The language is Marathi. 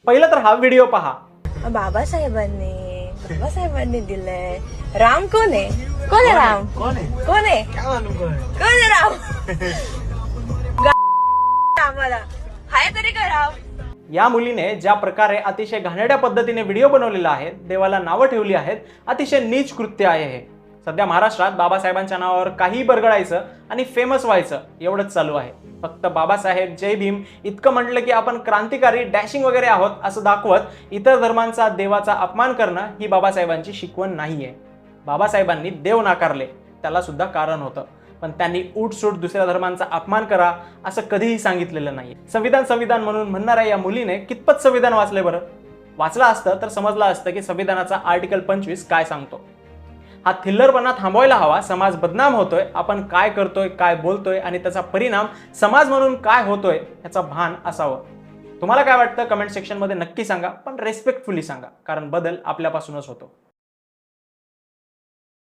पहिलं तर हा व्हिडिओ पहा. बाबासाहेबांनी दिलंय. राम कोण आहे? कोण आहे राम? कोण आहे? कोण आहे राम? आम्हाला हाय तरी का राम? या मुलीने ज्या प्रकारे अतिशय घाणेरड्या पद्धतीने व्हिडिओ बनवलेला आहे, देवाला नावं ठेवली आहेत, अतिशय नीच कृत्य आहे हे. सध्या महाराष्ट्रात बाबासाहेबांच्या नावावर काही बरगडायचं आणि फेमस व्हायचं एवढंच चालू आहे. फक्त बाबासाहेब, जय भीम इतकं म्हटलं की आपण क्रांतिकारी डॅशिंग वगैरे आहोत असं दाखवत इतर धर्मांचा, देवाचा अपमान करणं ही बाबासाहेबांची शिकवण नाहीये. बाबासाहेबांनी देव नाकारले, त्याला सुद्धा कारण होतं, पण त्यांनी उठसूट दुसऱ्या धर्मांचा अपमान करा असं कधीही सांगितलेलं नाही. संविधान म्हणून म्हणणाऱ्या या मुलीने कितपत संविधान वाचले बरं? वाचलं असतं तर समजलं असतं की संविधानाचा आर्टिकल 25 काय सांगतो. हा थिल्लरपणा थांबवायला हवा. समाज बदनाम होतोय, आपण काय करतोय, काय बोलतोय आणि त्याचा परिणाम समाज म्हणून काय होतोय याचा भान असावं. तुम्हाला काय वाटतं कमेंट सेक्शन मध्ये नक्की सांगा, पण रेस्पेक्टफुली सांगा, कारण बदल आपल्यापासूनच होतो.